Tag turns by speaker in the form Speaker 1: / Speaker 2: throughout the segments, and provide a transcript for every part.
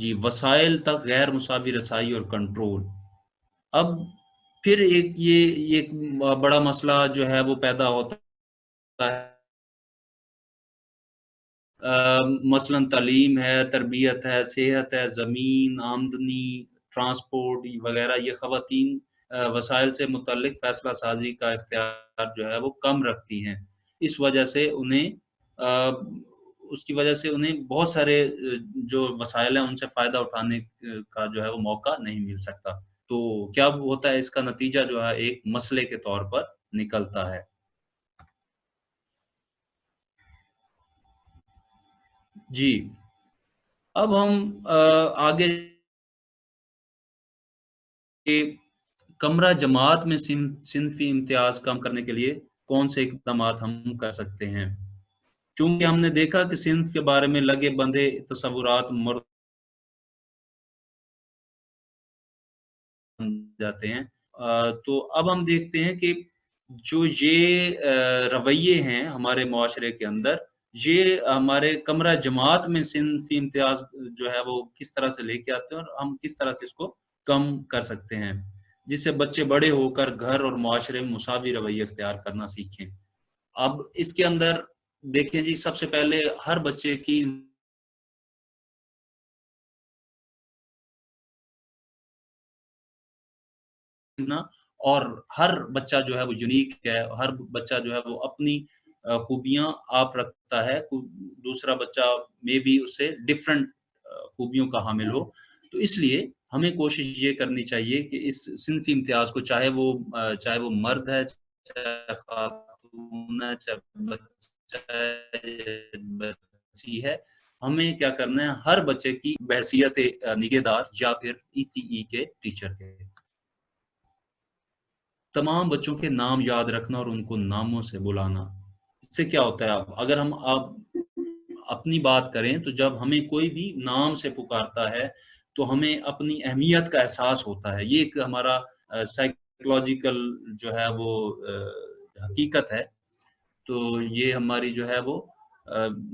Speaker 1: جی، وسائل تک غیر مساوی رسائی اور کنٹرول۔ اب پھر یہ ایک بڑا مسئلہ جو ہے وہ پیدا ہوتا ہے، مثلاً تعلیم ہے، تربیت ہے، صحت ہے، زمین، آمدنی، ٹرانسپورٹ وغیرہ، یہ خواتین وسائل سے متعلق فیصلہ سازی کا اختیار جو ہے وہ کم رکھتی ہیں۔ اس وجہ سے انہیں آ، اس کی وجہ سے انہیں بہت سارے جو وسائل ہیں ان سے فائدہ اٹھانے کا جو ہے وہ موقع نہیں مل سکتا۔ تو کیا ہوتا ہے، اس کا نتیجہ جو ہے ایک مسئلے کے طور پر نکلتا ہے۔ جی، اب ہم آگے کہ کمرہ جماعت میں صنفی امتیاز کم کرنے کے لیے کون سے اقدامات ہم کر سکتے ہیں؟ چونکہ ہم نے دیکھا کہ صنف کے بارے میں لگے بندھے تصورات جاتے ہیں۔ تو اب ہم دیکھتے ہیں کہ جو یہ رویے ہیں ہمارے معاشرے کے اندر، یہ ہمارے کمرہ جماعت میں صنفی امتیاز جو ہے وہ کس طرح سے لے کے آتے ہیں، اور ہم کس طرح سے اس کو کم کر سکتے ہیں، جس سے بچے بڑے ہو کر گھر اور معاشرے میں مساوی رویے اختیار کرنا سیکھیں۔ اب اس کے اندر دیکھیں جی، سب سے پہلے ہر بچے کی نا، اور ہر بچہ جو ہے وہ یونیک ہے، ہر بچہ جو ہے وہ اپنی خوبیاں آپ رکھتا ہے، دوسرا بچہ میں بھی اس سے ڈفرنٹ خوبیوں کا حامل ہو۔ تو اس لیے ہمیں کوشش یہ کرنی چاہیے کہ اس صنفی امتیاز کو، چاہے وہ مرد ہے، چاہے خاتون ہے، چاہے بچہ ہے، بچی ہے، ہمیں کیا کرنا ہے، ہر بچے کی بحیثیت نگہدار یا پھر ای سی ای کے ٹیچر کے تمام بچوں کے نام یاد رکھنا اور ان کو ناموں سے بلانا۔ اس سے کیا ہوتا ہے، اگر ہم اپنی بات کریں تو جب ہمیں کوئی بھی نام سے پکارتا ہے تو ہمیں اپنی اہمیت کا احساس ہوتا ہے۔ یہ ایک ہمارا سائیکولوجیکل جو ہے وہ حقیقت ہے۔ تو یہ ہماری جو ہے وہ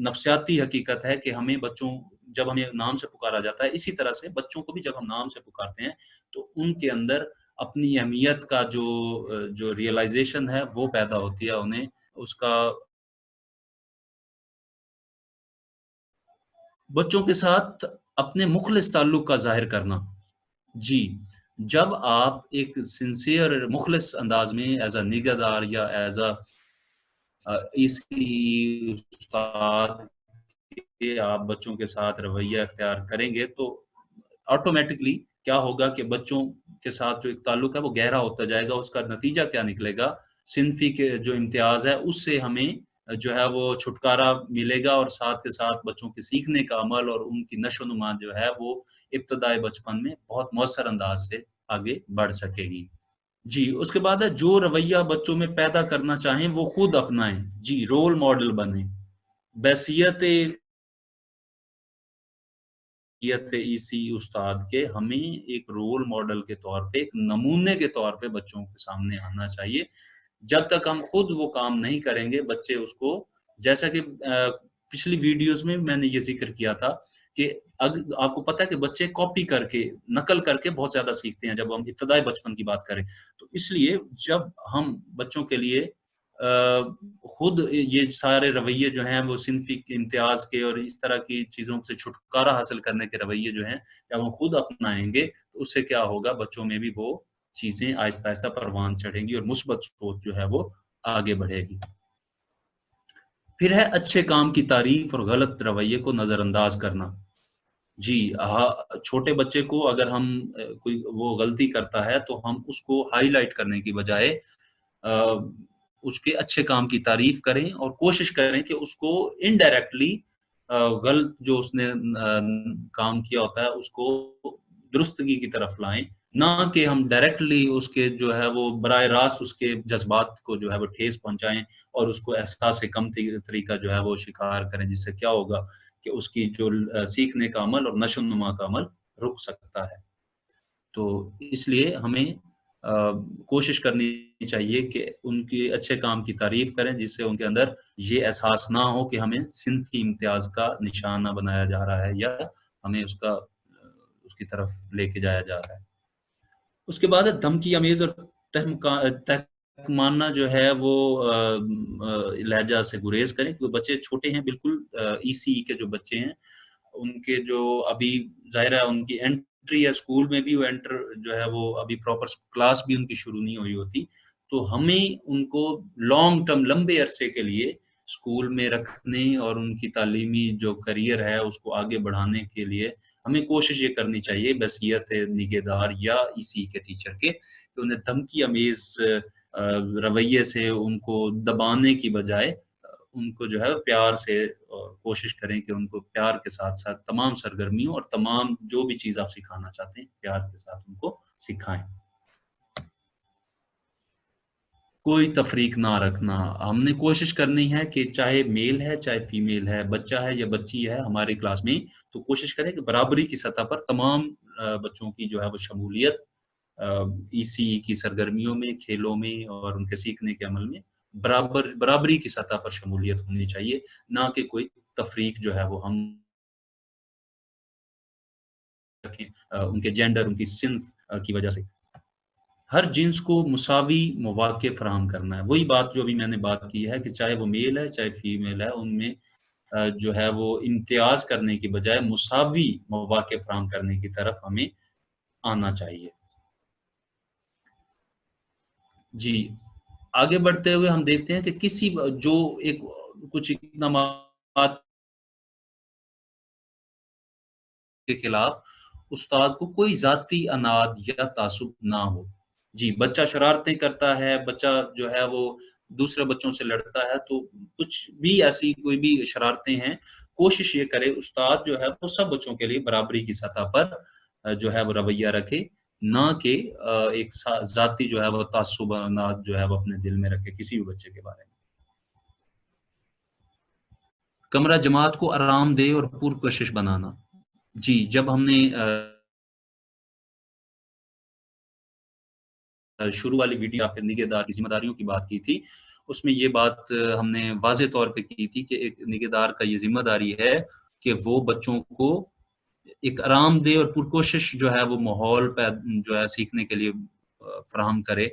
Speaker 1: نفسیاتی حقیقت ہے کہ ہمیں بچوں، جب ہمیں نام سے پکارا جاتا ہے، اسی طرح سے بچوں کو بھی جب ہم نام سے پکارتے ہیں تو ان کے اندر اپنی اہمیت کا جو ریئلائزیشن ہے وہ پیدا ہوتی ہے انہیں، اس کا بچوں کے ساتھ اپنے مخلص تعلق کا ظاہر کرنا۔ جی، جب آپ ایک سنسیئر مخلص انداز میں ایز اے نگہدار یا ایز اے اسی استاد کے آپ بچوں کے ساتھ رویہ اختیار کریں گے تو آٹومیٹکلی کیا ہوگا کہ بچوں کے ساتھ جو ایک تعلق ہے وہ گہرا ہوتا جائے گا۔ اس کا نتیجہ کیا نکلے گا، صنفی کے جو امتیاز ہے اس سے ہمیں جو ہے وہ چھٹکارا ملے گا، اور ساتھ کے ساتھ بچوں کے سیکھنے کا عمل اور ان کی نشو و نما جو ہے وہ ابتدائی بچپن میں بہت مؤثر انداز سے آگے بڑھ سکے گی۔ جی، اس کے بعد ہے جو رویہ بچوں میں پیدا کرنا چاہیں وہ خود اپنائیں۔ جی، رول ماڈل بنیں، بحیثیت اسی استاد کے ہمیں ایک رول ماڈل کے طور پہ، ایک نمونے کے طور پہ بچوں کے سامنے آنا چاہیے۔ جب تک ہم خود وہ کام نہیں کریں گے، بچے اس کو، جیسا کہ پچھلی ویڈیوز میں نے یہ ذکر کیا تھا کہ آپ کو پتہ ہے کہ بچے کاپی کر کے، نقل کر کے بہت زیادہ سیکھتے ہیں جب ہم ابتدائی بچپن کی بات کریں۔ تو اس لیے جب ہم بچوں کے لیے خود یہ سارے رویے جو ہیں وہ صنفی امتیاز کے اور اس طرح کی چیزوں سے چھٹکارا حاصل کرنے کے رویے جو ہیں، جب ہم خود اپنائیں گے تو اس سے کیا ہوگا، بچوں میں بھی وہ چیزیں آہستہ آہستہ پروان چڑھیں گی اور مثبت سوچ جو ہے وہ آگے بڑھے گی۔ پھر ہے اچھے کام کی تعریف اور غلط رویے کو نظر انداز کرنا۔ جی، چھوٹے بچے کو اگر ہم کوئی وہ غلطی کرتا ہے تو ہم اس کو ہائی لائٹ کرنے کی بجائے آ، اس کے اچھے کام کی تعریف کریں اور کوشش کریں کہ اس کو انڈائریکٹلی غلط جو اس نے کام کیا ہوتا ہے اس کو درستگی کی طرف لائیں، نہ کہ ہم ڈائریکٹلی اس کے جو ہے وہ براہ راست اس کے جذبات کو جو ہے وہ ٹھیس پہنچائیں اور اس کو احساس کم طریقہ جو ہے وہ شکار کریں، جس سے کیا ہوگا کہ اس کی جو سیکھنے کا عمل اور نشو و نما کا عمل رک سکتا ہے۔ تو اس لیے ہمیں کوشش کرنی چاہیے کہ ان کی اچھے کام کی تعریف کریں، جس سے ان کے اندر یہ احساس نہ ہو کہ ہمیں صنفی امتیاز کا نشانہ بنایا جا رہا ہے یا ہمیں اس کا اس کی طرف لے کے جایا جا رہا ہے۔ اس کے بعد ہے دھمکی امیز اور تہمانہ جو ہے وہ لہجہ سے گریز کریں، کیونکہ بچے چھوٹے ہیں بالکل، ای سی کے جو بچے ہیں ان کے جو ابھی ظاہر ہے ان کی انٹری ہے اسکول میں بھی، وہ انٹر جو ہے وہ ابھی پراپر کلاس بھی ان کی شروع نہیں ہوئی ہوتی، تو ہمیں ان کو لانگ ٹرم لمبے عرصے کے لیے اسکول میں رکھنے اور ان کی تعلیمی جو کریئر ہے اس کو آگے بڑھانے کے لیے ہمیں کوشش یہ کرنی چاہیے بحیثیت نگہدار یا اسی کے ٹیچر کے، کہ انہیں دھمکی امیز رویے سے ان کو دبانے کی بجائے ان کو جو ہے پیار سے کوشش کریں کہ ان کو پیار کے ساتھ ساتھ تمام سرگرمیوں اور تمام جو بھی چیز آپ سکھانا چاہتے ہیں پیار کے ساتھ ان کو سکھائیں۔ کوئی تفریق نہ رکھنا، ہم نے کوشش کرنی ہے کہ چاہے میل ہے چاہے فیمیل ہے، بچہ ہے یا بچی ہے ہمارے کلاس میں، تو کوشش کریں کہ برابری کی سطح پر تمام بچوں کی جو ہے وہ شمولیت ای سی کی سرگرمیوں میں، کھیلوں میں اور ان کے سیکھنے کے عمل میں برابری کی سطح پر شمولیت ہونی چاہیے، نہ کہ کوئی تفریق جو ہے وہ ہم رکھیں ان کے جینڈر، ان کی صنف کی وجہ سے۔ ہر جنس کو مساوی مواقع فراہم کرنا ہے، وہی بات جو ابھی میں نے بات کی ہے کہ چاہے وہ میل ہے چاہے فیمیل ہے، ان میں جو ہے وہ امتیاز کرنے کی بجائے مساوی مواقع فراہم کرنے کی طرف ہمیں آنا چاہیے۔ جی، آگے بڑھتے ہوئے ہم دیکھتے ہیں کہ کسی جو ایک کچھ اقدامات کے خلاف استاد کو کوئی ذاتی اناد یا تعصب نہ ہو۔ جی، بچہ شرارتیں کرتا ہے، بچہ جو ہے وہ دوسرے بچوں سے لڑتا ہے، تو کچھ بھی ایسی کوئی بھی شرارتیں ہیں، کوشش یہ کرے استاد جو ہے وہ سب بچوں کے لیے برابری کی سطح پر جو ہے وہ رویہ رکھے، نہ کہ ایک ذاتی جو ہے وہ تعصبات جو ہے وہ اپنے دل میں رکھے کسی بھی بچے کے بارے میں۔ کمرہ جماعت کو آرام دہ اور پرکشش بنانا۔ جی، جب ہم نے شروع والی ویڈیو آپ نگہدار کی ذمہ داریوں کی بات کی تھی، اس میں یہ بات ہم نے واضح طور پہ کی تھی کہ ایک نگہدار کا یہ ذمہ داری ہے کہ وہ بچوں کو ایک آرام دہ اور پرکوشش جو ہے وہ ماحول جو ہے سیکھنے کے لیے فراہم کرے،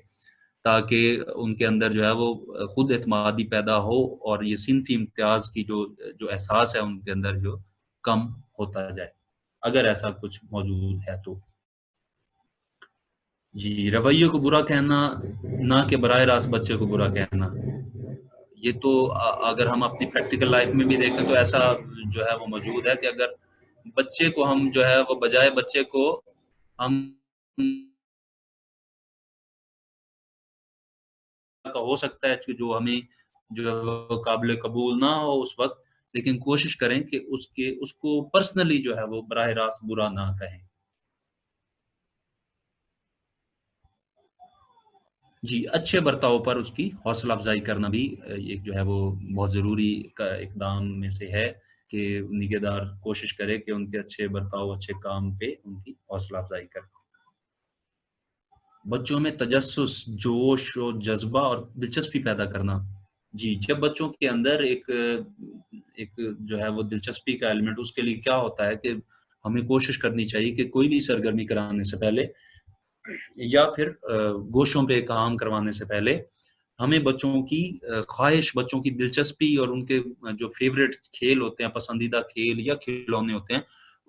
Speaker 1: تاکہ ان کے اندر جو ہے وہ خود اعتمادی پیدا ہو اور یہ صنفی امتیاز کی جو احساس ہے ان کے اندر جو کم ہوتا جائے، اگر ایسا کچھ موجود ہے تو۔ جی، رویے کو برا کہنا، نہ کہ براہ راست بچے کو برا کہنا، یہ تو اگر ہم اپنی پریکٹیکل لائف میں بھی دیکھیں تو ایسا جو ہے وہ موجود ہے کہ اگر بچے کو ہم جو ہے وہ بجائے بچے کو ہم کا ہو سکتا ہے کہ جو ہمیں جو قابل قبول نہ ہو اس وقت، لیکن کوشش کریں کہ اس کو پرسنلی جو ہے وہ براہ راست برا نہ کہیں۔ جی، اچھے برتاؤ پر اس کی حوصلہ افزائی کرنا بھی ایک جو ہے وہ بہت ضروری کا اقدام میں سے ہے کہ نگہدار کوشش کرے کہ ان کے اچھے برتاؤ، اچھے کام پہ ان کی حوصلہ افزائی کرے۔ بچوں میں تجسس، جوش و جذبہ اور دلچسپی پیدا کرنا۔ جی، جب بچوں کے اندر ایک جو ہے وہ دلچسپی کا ایلیمنٹ، اس کے لیے کیا ہوتا ہے کہ ہمیں کوشش کرنی چاہیے کہ کوئی بھی سرگرمی کرانے سے پہلے یا پھر گوشوں پہ کام کروانے سے پہلے ہمیں بچوں کی خواہش، بچوں کی دلچسپی اور ان کے جو فیوریٹ کھیل ہوتے ہیں، پسندیدہ کھیل یا کھلونے ہوتے ہیں،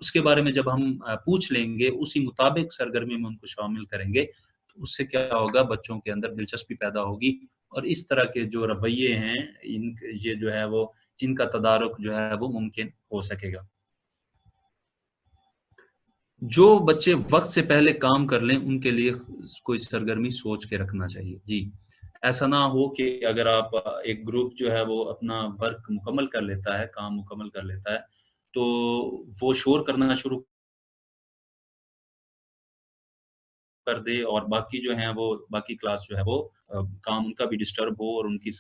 Speaker 1: اس کے بارے میں جب ہم پوچھ لیں گے، اسی مطابق سرگرمی میں ان کو شامل کریں گے، تو اس سے کیا ہوگا، بچوں کے اندر دلچسپی پیدا ہوگی اور اس طرح کے جو رویے ہیں یہ جو ہے وہ ان کا تدارک جو ہے وہ ممکن ہو سکے گا۔ جو بچے وقت سے پہلے کام کر لیں ان کے لیے کوئی سرگرمی سوچ کے رکھنا چاہیے۔ جی، ایسا نہ ہو کہ اگر آپ ایک گروپ جو ہے وہ اپنا ورک مکمل کر لیتا ہے، کام مکمل کر لیتا ہے، تو وہ شور کرنا شروع کر دے اور باقی جو ہیں وہ باقی کلاس جو ہے وہ کام ان کا بھی ڈسٹرب ہو اور ان کی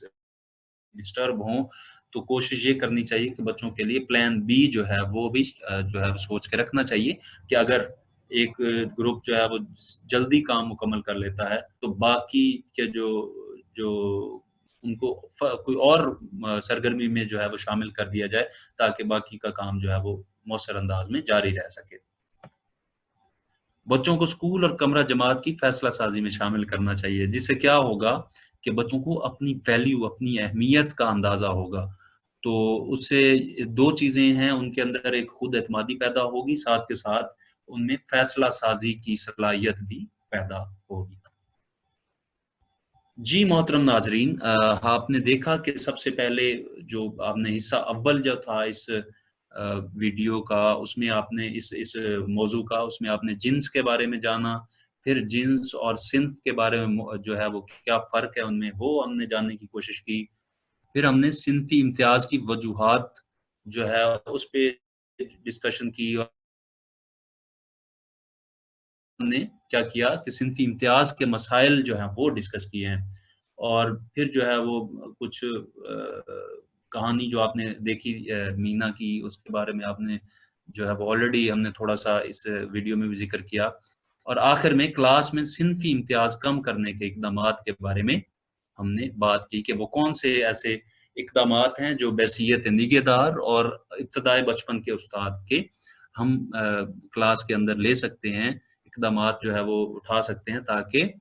Speaker 1: ڈسٹرب ہوں، تو کوشش یہ کرنی چاہیے کہ بچوں کے لیے پلان بی جو ہے وہ بھی جو ہے سوچ کے رکھنا چاہیے کہ اگر ایک گروپ جو ہے وہ جلدی کام مکمل کر لیتا ہے تو باقی کے جو ان کو کوئی اور سرگرمی میں جو ہے وہ شامل کر دیا جائے تاکہ باقی کا کام جو ہے وہ مؤثر انداز میں جاری رہ سکے۔ بچوں کو اسکول اور کمرہ جماعت کی فیصلہ سازی میں شامل کرنا چاہیے، جس سے کیا ہوگا کہ بچوں کو اپنی ویلیو، اپنی اہمیت کا اندازہ ہوگا۔ تو اس سے دو چیزیں ہیں، ان کے اندر ایک خود اعتمادی پیدا ہوگی، ساتھ کے ساتھ ان میں فیصلہ سازی کی صلاحیت بھی پیدا ہوگی۔ جی محترم ناظرین، آپ نے دیکھا کہ سب سے پہلے جو آپ نے حصہ اول جو تھا اس ویڈیو کا، اس میں آپ نے اس موضوع کا، اس میں آپ نے جنس کے بارے میں جانا، پھر جنس اور صنف کے بارے میں جو ہے وہ کیا فرق ہے ان میں، وہ ہم نے جاننے کی کوشش کی۔ پھر ہم نے صنفی امتیاز کی وجوہات جو ہے اس پہ ڈسکشن کی، اور ہم نے کیا کیا کہ صنفی امتیاز کے مسائل جو ہیں وہ ڈسکس کیے ہیں، اور پھر جو ہے وہ کچھ کہانی جو آپ نے دیکھی مینا کی، اس کے بارے میں آپ نے جو ہے وہ آلریڈی ہم نے تھوڑا سا اس ویڈیو میں بھی ذکر کیا، اور آخر میں کلاس میں صنفی امتیاز کم کرنے کے اقدامات کے بارے میں ہم نے بات کی کہ وہ کون سے ایسے اقدامات ہیں جو بحیثیت نگہدار اور ابتدائی بچپن کے استاد کے ہم کلاس کے اندر لے سکتے ہیں، اقدامات جو ہے وہ اٹھا سکتے ہیں، تاکہ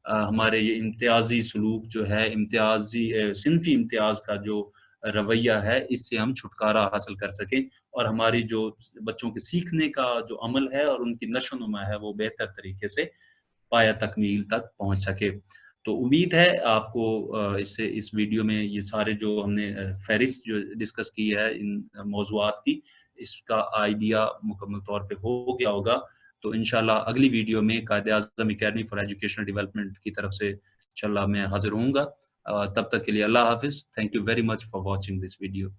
Speaker 1: ہمارے یہ امتیازی سلوک جو ہے، امتیازی صنفی امتیاز کا جو رویہ ہے، اس سے ہم چھٹکارا حاصل کر سکیں، اور ہماری جو بچوں کے سیکھنے کا جو عمل ہے اور ان کی نشو و نما ہے وہ بہتر طریقے سے پایہ تکمیل تک پہنچ سکے۔ تو امید ہے آپ کو اس ویڈیو میں یہ سارے جو ہم نے فہرست جو ڈسکس کی ہے ان موضوعات کی، اس کا آئیڈیا مکمل طور پہ ہو گیا ہوگا۔ تو انشاءاللہ اگلی ویڈیو میں Quaid Azam academy for educational development کی طرف سے انشاءاللہ میں حاضر ہوں گا۔ تب تک کے لیے اللہ حافظ۔ Thank you very much for watching this video.